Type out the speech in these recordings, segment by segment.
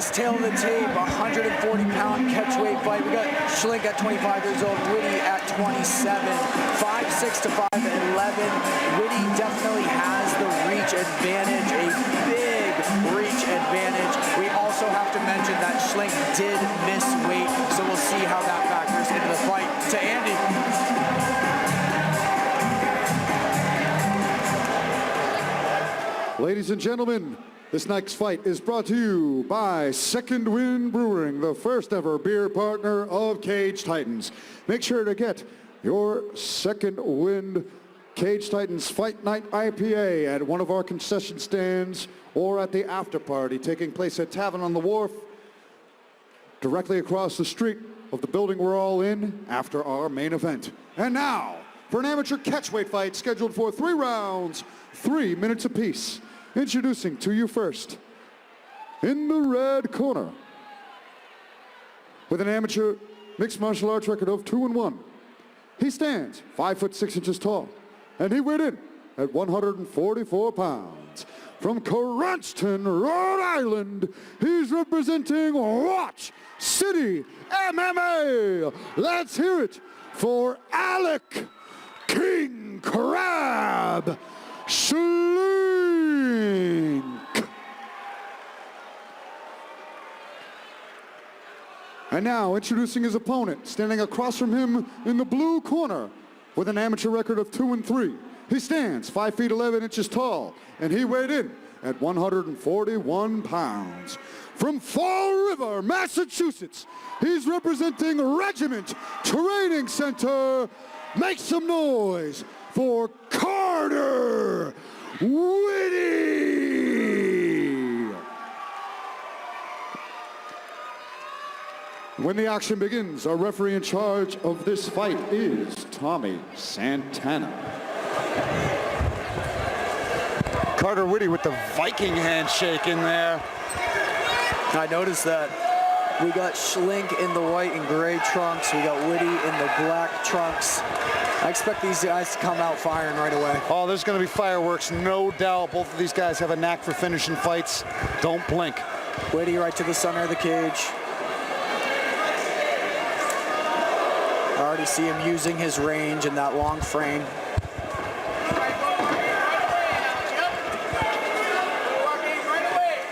this tail of the tape, 140-pound catchweight fight. We got Schlink at 25 years old, Whitty at 27, 5'6" to 5'11". Whitty definitely has the reach advantage, a big reach advantage. We also have to mention that Schlink did miss weight, so we'll see how that factors into the fight. To Andy. Ladies and gentlemen, this next fight is brought to you by Second Wind Brewing, the first ever beer partner of Cage Titans. Make sure to get your Second Wind Cage Titans Fight Night IPA at one of our concession stands or at the after party taking place at Tavern on the Wharf, directly across the street of the building we're all in after our main event. And now, for an amateur catchweight fight scheduled for 3 rounds, 3 minutes apiece. Introducing to you first, in the red corner, with an amateur mixed martial arts record of 2-1. He stands 5'6" tall, and he weighed in at 144 pounds. From Cranston, Rhode Island, he's representing Watch City MMA. Let's hear it for Alec King Crab Schlink. And now introducing his opponent, standing across from him in the blue corner with an amateur record of 2-3. He stands 5'11" tall, and he weighed in at 141 pounds. From Fall River, Massachusetts, he's representing Regiment Training Center. Make some noise for Carter Whitty. When the action begins, our referee in charge of this fight is Tommy Santana. Carter Whitty with the Viking handshake in there. I noticed that we got Schlink in the white and gray trunks. We got Whitty in the black trunks. I expect these guys to come out firing right away. Oh, there's going to be fireworks, no doubt. Both of these guys have a knack for finishing fights. Don't blink. Whitty right to the center of the cage. I already see him using his range in that long frame.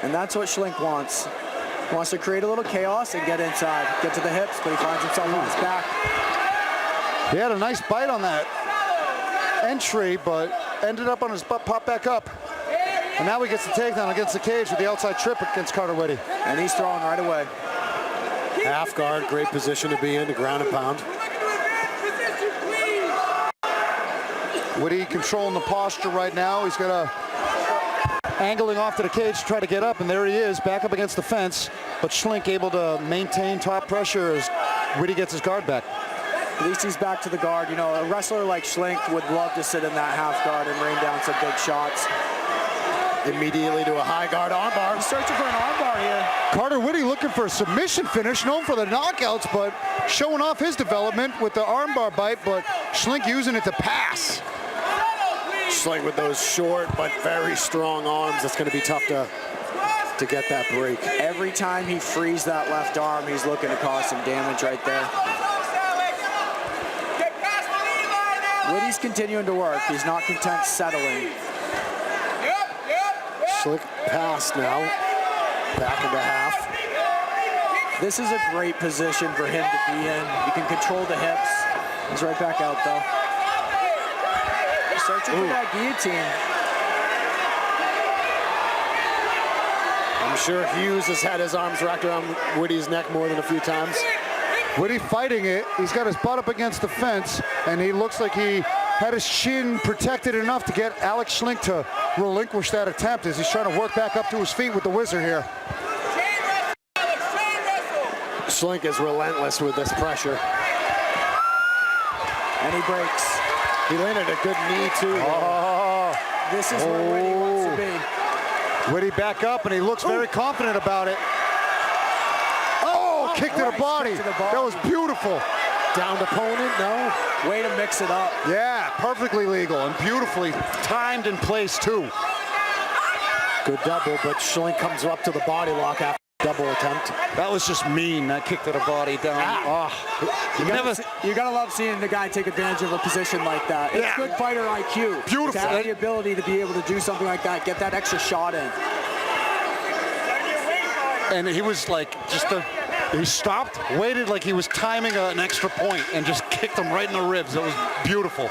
And that's what Schlink wants. He wants to create a little chaos and get inside, get to the hips, but he finds himself on his back. He had a nice bite on that entry, but ended up on his butt, popped back up. And now he gets the takedown against the cage with the outside trip against Carter Whitty. And he's throwing right away. Half guard, great position to be in, to ground and pound. Whitty controlling the posture right now. He's got a angling off to the cage to try to get up, and there he is, back up against the fence. But Schlink able to maintain top pressure as Whitty gets his guard back. At least he's back to the guard. You know, a wrestler like Schlink would love to sit in that half guard and rain down some big shots. Immediately to a high guard armbar. He's searching for an armbar here. Carter Whitty looking for a submission finish, known for the knockouts, but showing off his development with the armbar bite, but Schlink using it to pass. Schlink with those short but very strong arms. That's going to be tough to get that break. Every time he frees that left arm, he's looking to cause some damage right there. Whitty's continuing to work. He's not content settling. Schlink pass now. Back into half. This is a great position for him to be in. You can control the hips. He's right back out though. Searching for that guillotine. I'm sure Hughes has had his arms wrapped around Whitty's neck more than a few times. Whitty fighting it. He's got his butt up against the fence, and he looks like he had his chin protected enough to get Alec Schlink to relinquish that attempt as he's trying to work back up to his feet with the whizzer here. Schlink is relentless with this pressure. And he breaks. He landed a good knee too. Oh. This is where Whitty wants to be. Whitty back up, and he looks very confident about it. Oh, kick to the body. That was beautiful. Downed opponent, no. Way to mix it up. Yeah, perfectly legal and beautifully timed in place too. Good double, but Schlink comes up to the body lock after. double attempt. That was just mean, that kick to the body down. You gotta love seeing the guy take advantage of a position like that. It's good fighter IQ. Beautiful. To have the ability to be able to do something like that, get that extra shot in. And he was like, he stopped, waited like he was timing an extra point, and just kicked him right in the ribs. It was beautiful.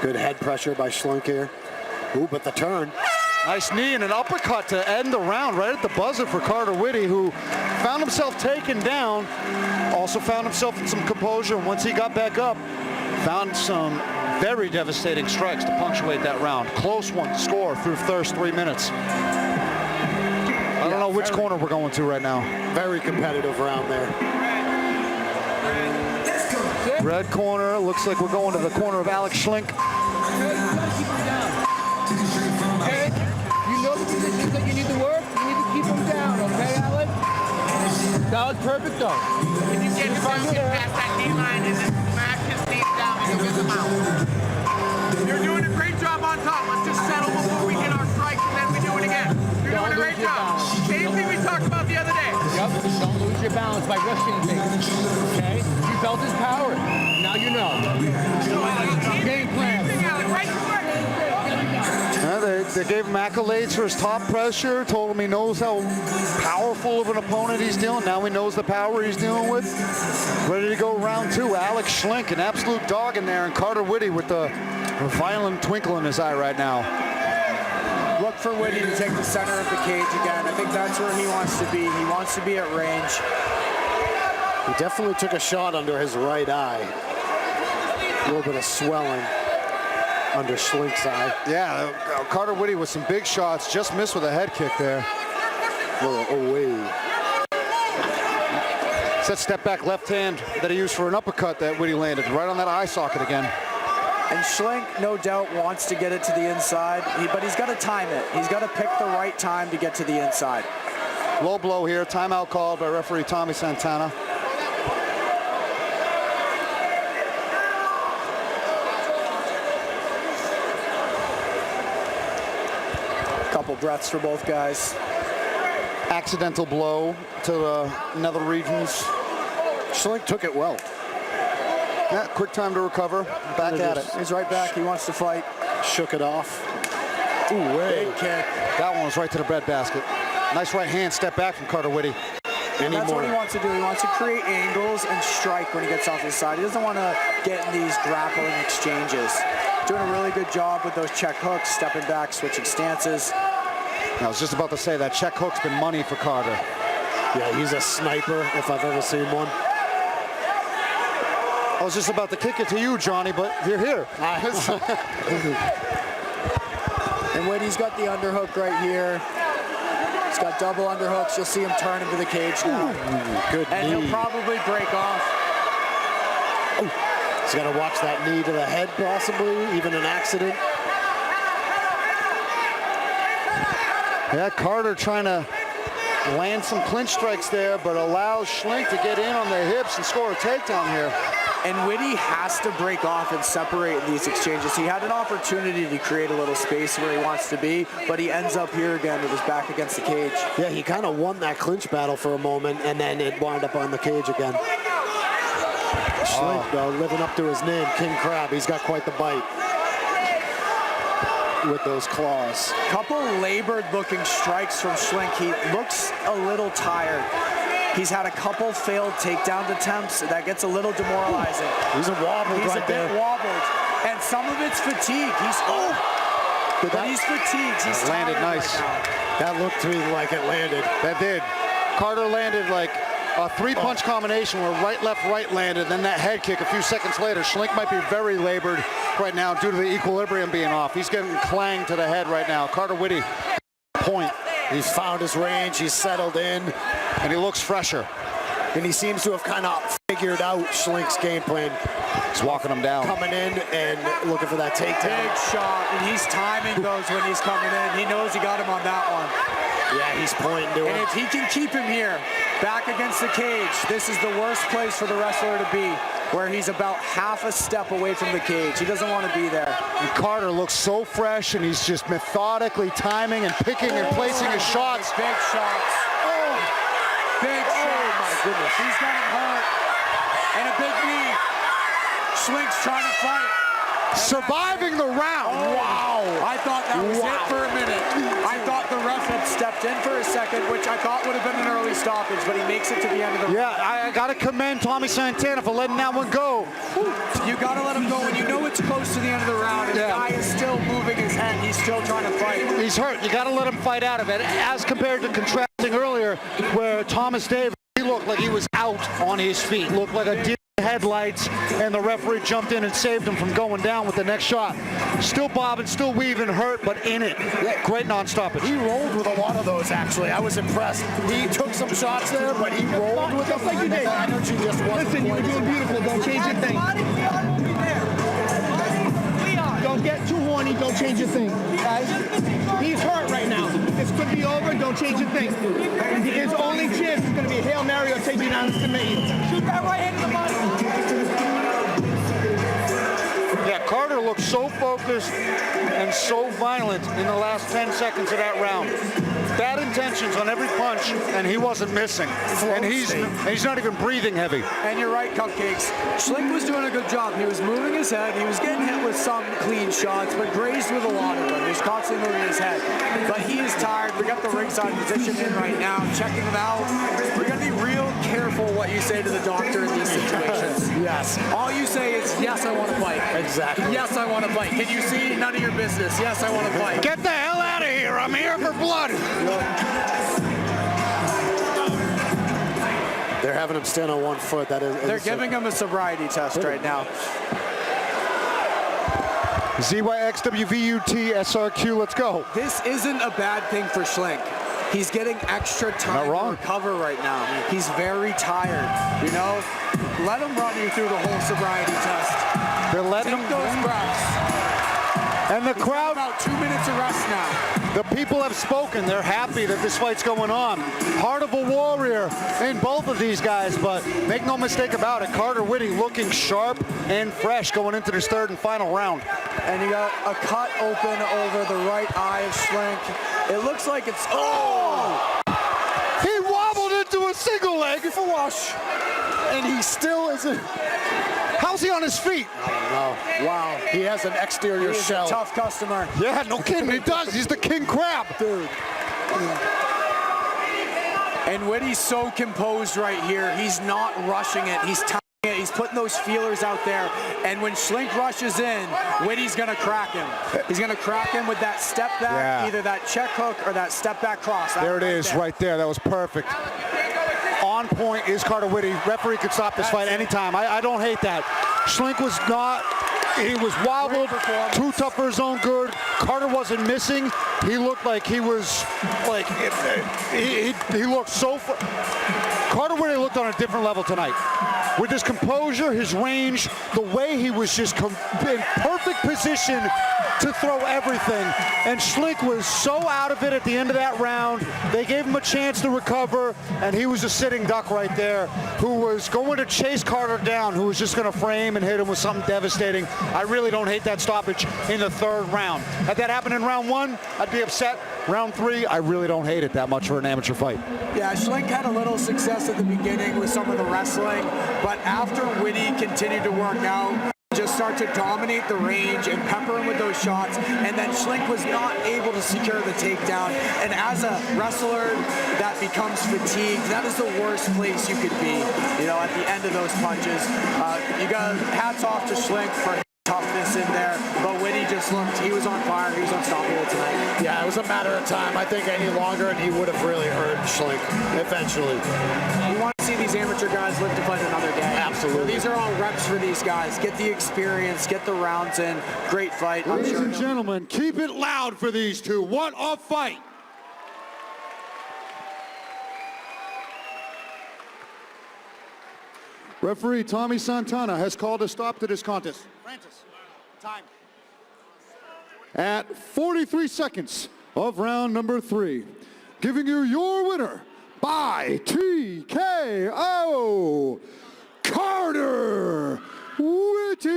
Good head pressure by Schlink here. Ooh, but the turn. Nice knee and an uppercut to end the round right at the buzzer for Carter Whitty, who found himself taken down, also found himself in some composure. Once he got back up, found some very devastating strikes to punctuate that round. Close one to score through first 3 minutes. I don't know which corner we're going to right now. Very competitive round there. Red corner, looks like we're going to the corner of Alec Schlink. Okay? You know the positions that you need to work, you need to keep them down, okay, Alec? That was perfect though. If you get past that knee line and then smash his knees down and you'll get them out. You're doing a great job on top. Let's just settle before we hit our strikes and then we do it again. You're doing a great job. Same thing we talked about the other day. Yep, don't lose your balance by rushing things, okay? You felt his power, now you know. Game plan. They gave him accolades for his top pressure, told him he knows how powerful of an opponent he's dealing. Now he knows the power he's dealing with. Ready to go round two. Alec Schlink, an absolute dog in there, and Carter Whitty with a violent twinkle in his eye right now. Look for Whitty to take the center of the cage again. I think that's where he wants to be. He wants to be at range. He definitely took a shot under his right eye. A little bit of swelling under Schlink's eye. Yeah, Carter Whitty with some big shots, just missed with a head kick there. Away. It's that step back left hand that he used for an uppercut that Whitty landed right on that eye socket again. And Schlink, no doubt, wants to get it to the inside, but he's got to time it. He's got to pick the right time to get to the inside. Low blow here, timeout called by referee Tommy Santana. Couple breaths for both guys. Accidental blow to the nether regions. Schlink took it well. Yeah, quick time to recover. Back at it. He's right back. He wants to fight. Shook it off. Ooh, big kick. That one was right to the breadbasket. Nice right hand step back from Carter Whitty. That's what he wants to do. He wants to create angles and strike when he gets off his side. He doesn't want to get in these grappling exchanges. Doing a really good job with those check hooks, stepping back, switching stances. I was just about to say that check hook's been money for Carter. Yeah, he's a sniper if I've ever seen one. I was just about to kick it to you, Johnny, but you're here. And Whitty's got the underhook right here. He's got double underhooks. You'll see him turn into the cage now. Good and knee. He'll probably break off. He's got to watch that knee to the head, possibly, even an accident. Yeah, Carter trying to land some clinch strikes there, but allows Schlink to get in on the hips and score a takedown here. And Whitty has to break off and separate in these exchanges. He had an opportunity to create a little space where he wants to be, but he ends up here again with his back against the cage. Yeah, he kind of won that clinch battle for a moment, and then it wound up on the cage again. Schlink, though, living up to his name, King Crab. He's got quite the bite with those claws. Couple labored-looking strikes from Schlink. He looks a little tired. He's had a couple failed takedown attempts. That gets a little demoralizing. He's a wobble He's right a bit there. wobbled. And some of it's fatigue. He's fatigued. He's landed nice. Right now. That looked to me like it landed. That did. Carter landed like a three-punch combination where right, left, right landed, then that head kick a few seconds later. Schlink might be very labored right now due to the equilibrium being off. He's getting clanged to the head right now. Carter Whitty, point. He's found his range. He's settled in. And he looks fresher. And he seems to have kind of figured out Schlink's game plan. He's walking him down. Coming in and looking for that takedown. Big shot, and he's timing those when he's coming in. He knows he got him on that one. Yeah, he's pointing to And him. if he can keep him here, back against the cage, this is the worst place for the wrestler to be, where he's about half a step away from the cage. He doesn't want to be there. And Carter looks so fresh, and he's just methodically timing and picking and placing his shots. Big shots. Big shots. My goodness. He's got him hurt. And a big knee. Schlink's trying to fight. Surviving the round. Wow. I thought that was it for a minute. I thought the ref had stepped in for a second, which I thought would have been an early stoppage, but he makes it to the end of the round. Yeah, I got to commend Tommy Santana for letting that one go. You got to let him go when you know it's close to the end of the round, and the guy is still moving his head. He's still trying to fight. He's hurt. You got to let him fight out of it. As compared to contrasting earlier, where Thomas Davis, he looked like he was out on his feet. Looked like a deer in headlights, and the referee jumped in and saved him from going down with the next shot. Still bobbing, still weaving, hurt, but in it. Great non-stoppage. He rolled with a lot of those, actually. I was impressed. He took some shots there, but he rolled with them. Just like you did. The energy just wasn't Listen, you were quite doing as- beautiful. Don't change your thing. Don't get too horny. Don't change your thing. Guys, he's hurt right now. This could be over. Don't change your thing. His only chance is going to be a Hail Mary or take you down and submit you. Shoot that right hand in the body. Yeah, Carter looked so focused and so violent in the last 10 seconds of that round. Bad intentions on every punch, and he wasn't missing. And he's not even breathing heavy. And you're right, Cupcakes. Schlink was doing a good job. He was moving his head. He was getting hit with some clean shots, but grazed with a lot of them. He was constantly moving his head. But he is tired. We got the ringside position in right now, checking him out. We're going to be real careful what you say to the doctor in these situations. Yes. All you say is, yes, I want to fight. Exactly. Yes, I want to fight. Can you see? None of your business. Yes, I want to fight. Get the hell out of here. I'm here for blood. They're having him stand on one foot. That is. They're giving him a sobriety test right now. ZYXWVUT SRQ, let's go. This isn't a bad thing for Schlink. He's getting extra time to recover right now. He's very tired. You know, let him run you through the whole sobriety test. They're letting Take those breaths. And the He's crowd, about 2 minutes of rest now. the people have spoken. They're happy that this fight's going on. Heart of a warrior in both of these guys, but make no mistake about it, Carter Whitty looking sharp and fresh going into this third and final round. And you got a cut open over the right eye of Schlink. It looks like it's, oh! He wobbled into a single leg. Wash. And he still isn't. How's he on his feet? No. Wow. He has an exterior He's shell. a tough customer. Yeah, no kidding, he does. He's the king crab. Dude. And Whitty's so composed right here. He's not rushing it. He's timing it. He's putting those feelers out there. And when Schlink rushes in, Whitty's going to crack him. He's going to crack him with that step back, either that check hook or that step back cross. There it is, right there. That was perfect. On point is Carter Whitty. Referee could stop this fight anytime. I don't hate that. Schlink was not, he was wobbled, too tough for his own good. Carter wasn't missing. He looked like he was, like, he looked so, Carter Whitty looked on a different level tonight. With his composure, his range, the way he was just in perfect position to throw everything. And Schlink was so out of it at the end of that round. They gave him a chance to recover, and he was a sitting duck right there who was going to chase Carter down, who was just going to frame and hit him with something devastating. I really don't hate that stoppage in the third round. Had that happened in round one, I'd be upset. Round three, I really don't hate it that much for an amateur fight. Yeah, Schlink had a little success at the beginning with some of the wrestling, but after Whitty continued to work out, just start to dominate the range and pepper him with those shots, and then Schlink was not able to secure the takedown. And as a wrestler that becomes fatigued, that is the worst place you could be, you know, at the end of those punches. You got hats off to Schlink for toughness in there, but Whitty just looked, he was on fire, he was unstoppable tonight. Yeah, it was a matter of time. I think any longer and he would have really hurt Schlink eventually. You want to see these amateur guys live to fight another day. Absolutely. So these are all reps for these guys. Get the experience, get the rounds in. Great fight. I'm Ladies sure and gentlemen, keep it loud for these two. What a fight! Referee Tommy Santana has called a stop to this contest. Francis, time. At 43 seconds of round number 3. giving you your winner by TKO, Carter Whitty.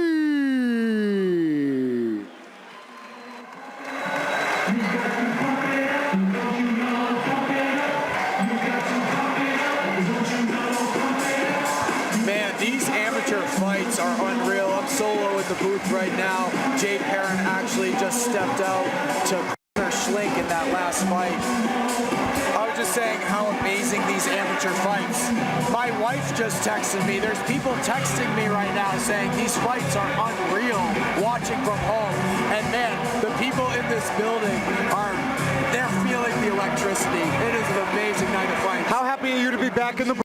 Man, these amateur fights are unreal. I'm solo at the booth right now. Jade Perrin actually just stepped out to corner Schlink in that last fight. I was just saying how amazing these amateur fights. My wife just texted me. There's people texting me right now saying these fights are unreal watching from home. And man, the people in this building they're feeling the electricity. It is an amazing night of fights. How happy are you to be back in the